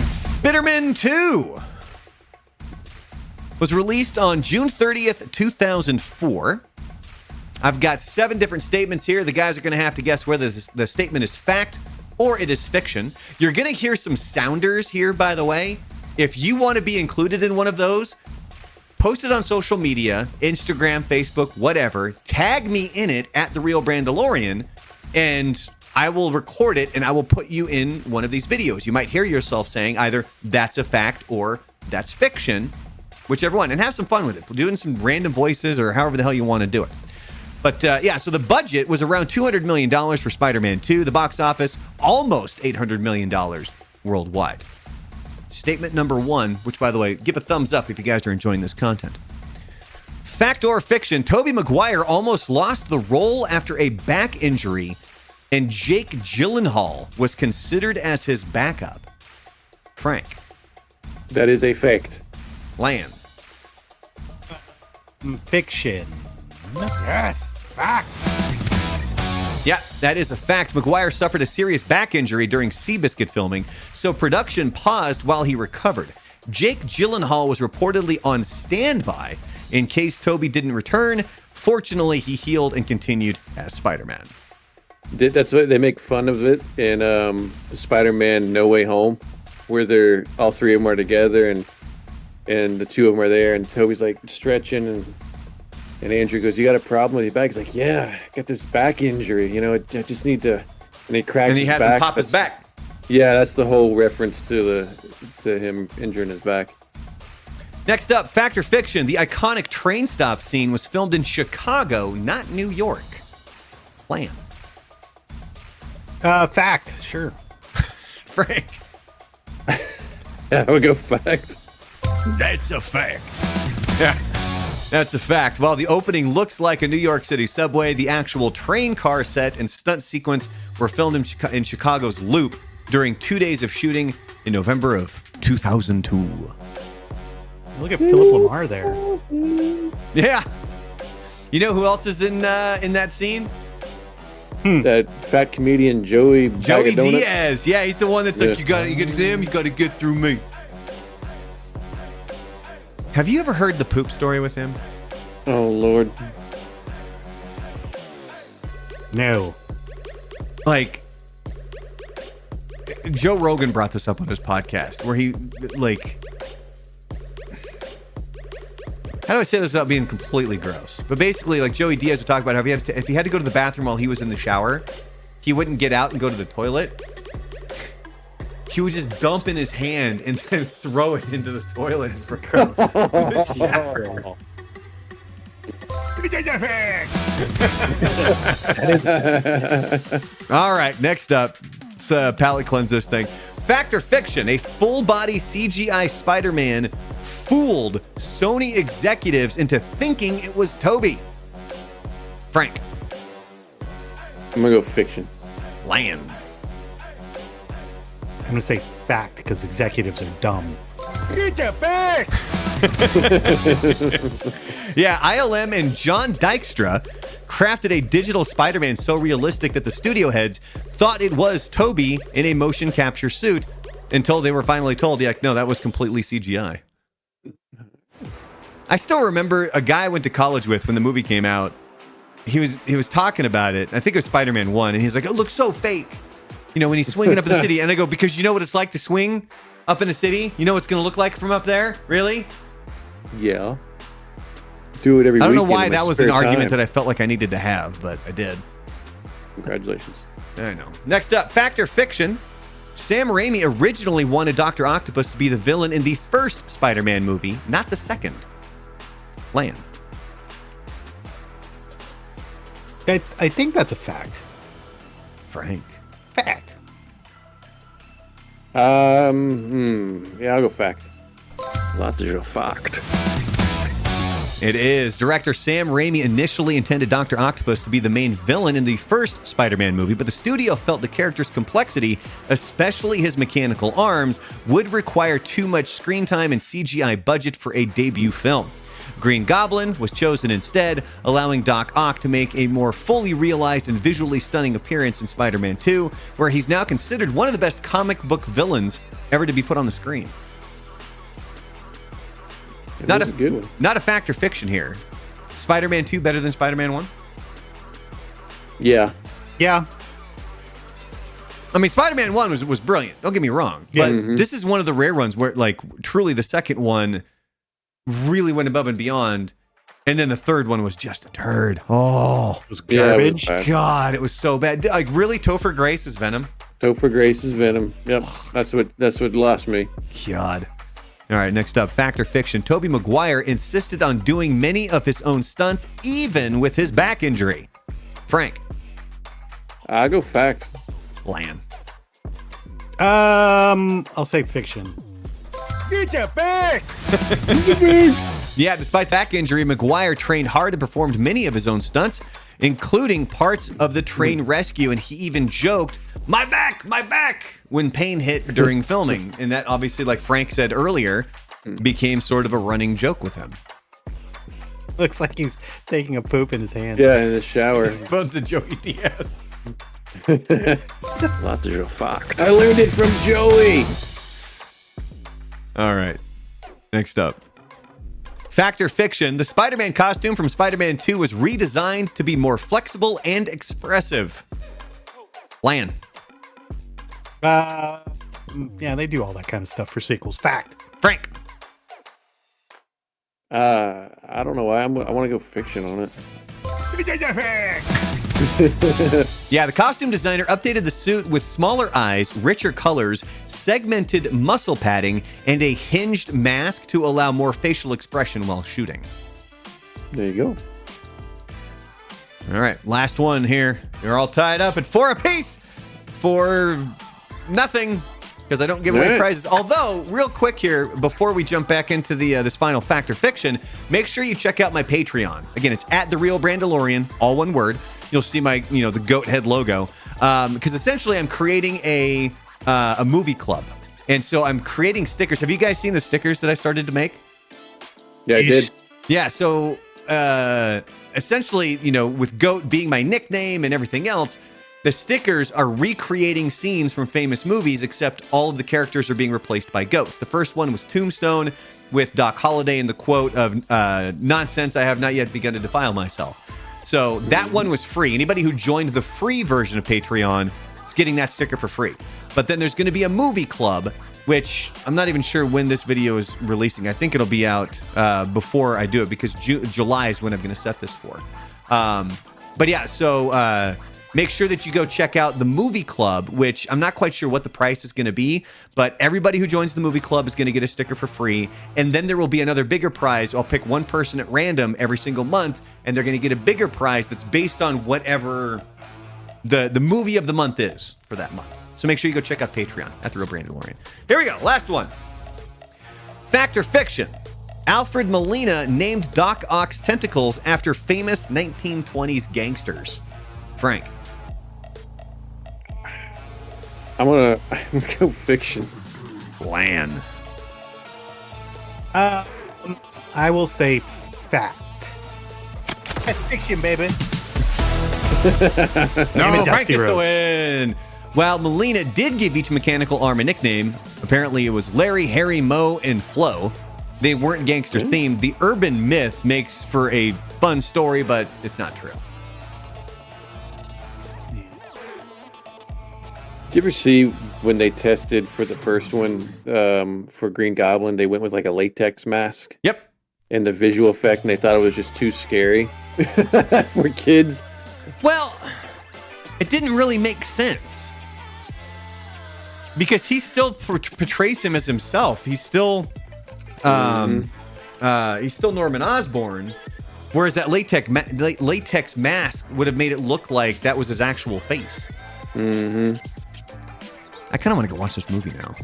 Spider-Man 2 was released on June 30th, 2004. I've got 7 different statements here. The guys are going to have to guess whether the statement is fact or it is fiction. You're going to hear some sounders here, by the way. If you want to be included in one of those, post it on social media, Instagram, Facebook, whatever. Tag me in it at The Real Brandalorian, and I will record it, and I will put you in one of these videos. You might hear yourself saying either that's a fact or that's fiction, whichever one, and have some fun with it. Doing some random voices or however the hell you want to do it. But yeah, so the budget was around $200 million for Spider-Man 2. The box office, almost $800 million worldwide. Statement number 1, which, by the way, give a thumbs up if you guys are enjoying this content. Fact or fiction, Tobey Maguire almost lost the role after a back injury, and Jake Gyllenhaal was considered as his backup. Frank. That is a fact. Lan. Fiction. Yes, fact. Yeah, that is a fact. Maguire suffered a serious back injury during Seabiscuit filming, so production paused while he recovered. Jake Gyllenhaal was reportedly on standby in case Tobey didn't return. Fortunately, he healed and continued as Spider-Man. That's what they make fun of it in Spider-Man No Way Home, where all 3 of them are together and the 2 of them are there, and Tobey's like stretching and Andrew goes, "You got a problem with your back?" He's like, "Yeah, I got this back injury. You know, I just need to." And he cracks. And he his has back. him pop his back. Yeah, that's the whole reference to him injuring his back. Next up, fact or fiction? The iconic train stop scene was filmed in Chicago, not New York. Plan. Fact. Sure. Frank. I would go fact. That's a fact. Yeah. That's a fact. While the opening looks like a New York City subway, the actual train car set and stunt sequence were filmed in Chicago's Loop during 2 days of shooting in November of 2002. Look at Philip Lamar there. Yeah. You know who else is in that scene? That fat comedian Joey Diaz. Yeah, he's the one that's like, you got to get him, you got to get through me. Have you ever heard the poop story with him? Oh, Lord. No. Like, Joe Rogan brought this up on his podcast where he, like, how do I say this without being completely gross? But basically, like, Joey Diaz would talk about how if he had to go to the bathroom while he was in the shower, he wouldn't get out and go to the toilet. He would just dump in his hand and then throw it into the toilet for gross. The shower. All right, next up, let's palate cleanse this thing. Fact or fiction? A full-body CGI Spider-Man fooled Sony executives into thinking it was Tobey. Frank. I'm gonna go fiction. Land. I'm going to say fact because executives are dumb. Get your back. Yeah, ILM and John Dykstra crafted a digital Spider-Man so realistic that the studio heads thought it was Tobey in a motion capture suit until they were finally told, yeah, no, that was completely CGI. I still remember a guy I went to college with when the movie came out. He was talking about it. I think it was Spider-Man 1, and he's like, it looks so fake. You know, when he's swinging up in the city. And I go, because you know what it's like to swing up in a city? You know what it's going to look like from up there? Really? Yeah. Do it every week. I don't know why that was an argument that I felt like I needed to have, but I did. Congratulations. I know. Next up, fact or fiction? Sam Raimi originally wanted Dr. Octopus to be the villain in the first Spider-Man movie, not the second. Lan. I think that's a fact. Frank. Fact. Yeah, I'll go fact. That is a fact. It is. Director Sam Raimi initially intended Dr. Octopus to be the main villain in the first Spider-Man movie, but the studio felt the character's complexity, especially his mechanical arms, would require too much screen time and CGI budget for a debut film. Green Goblin was chosen instead, allowing Doc Ock to make a more fully realized and visually stunning appearance in Spider-Man 2, where he's now considered one of the best comic book villains ever to be put on the screen. Not a good one. Not a fact or fiction here. Spider-Man 2 better than Spider-Man 1? Yeah. Yeah. I mean, Spider-Man 1 was brilliant. Don't get me wrong. But this is one of the rare ones where, like, truly the second one really went above and beyond. And then the third one was just a turd. Oh, It was garbage. Yeah, it was bad. God, it was so bad. Like, really, Topher Grace is Venom? Topher Grace is Venom. Yep. That's what lost me. God. All right, next up, fact or fiction. Tobey Maguire insisted on doing many of his own stunts, even with his back injury. Frank. I go fact. Lan. I'll say fiction. Get your back! Yeah, despite back injury, Maguire trained hard and performed many of his own stunts, including parts of the train rescue, and he even joked, my back, when pain hit during filming. And that obviously, like Frank said earlier, became sort of a running joke with him. Looks like he's taking a poop in his hand. Yeah, in the shower. Both the Joey Diaz. That is a fact. I learned it from Joey. All right, next up. Fact or fiction, the Spider-Man costume from Spider-Man 2 was redesigned to be more flexible and expressive. Lan. Yeah, they do all that kind of stuff for sequels. Fact. Frank. I don't know why. I want to go fiction on it. Get your back! Yeah, the costume designer updated the suit with smaller eyes, richer colors, segmented muscle padding, and a hinged mask to allow more facial expression while shooting. There you go. All right, last one here. You're all tied up at 4 apiece for nothing, because I don't give away prizes. Although, real quick here, before we jump back into the this final fact or fiction, make sure you check out my Patreon. Again, it's at The Real Brandalorian, all one word. You'll see my, the goat head logo. Because essentially, I'm creating a movie club. And so I'm creating stickers. Have you guys seen the stickers that I started to make? Yeah, I did. Yeah, so essentially, with GOAT being my nickname and everything else, the stickers are recreating scenes from famous movies, except all of the characters are being replaced by goats. The first one was Tombstone with Doc Holliday and the quote of, nonsense, I have not yet begun to defile myself. So that one was free. Anybody who joined the free version of Patreon is getting that sticker for free. But then there's going to be a movie club, which I'm not even sure when this video is releasing. I think it'll be out before I do it, because July is when I'm going to set this for. But yeah, so make sure that you go check out the movie club, which I'm not quite sure what the price is going to be, but everybody who joins the movie club is going to get a sticker for free. And then there will be another bigger prize. I'll pick one person at random every single month, and they're going to get a bigger prize that's based on whatever the movie of the month is for that month. So make sure you go check out Patreon at The Real Brandalorian. Here we go. Last one. Fact or fiction? Alfred Molina named Doc Ock's tentacles after famous 1920s gangsters. Frank. I'm gonna go fiction. Lan. I will say fact. That's fiction, baby. No, Frank Dusty gets the Rhodes. win. While Molina did give each mechanical arm a nickname, apparently it was Larry, Harry, Mo, and Flo. They weren't gangster themed. The urban myth makes for a fun story, but it's not true. Did you ever see when they tested for the first one for Green Goblin, they went with like a latex mask? Yep. And the visual effect, and they thought it was just too scary for kids. Well, it didn't really make sense. Because he still portrays him as himself. He's still Norman Osborn. Whereas that latex mask would have made it look like that was his actual face. Mm-hmm. I kind of want to go watch this movie now.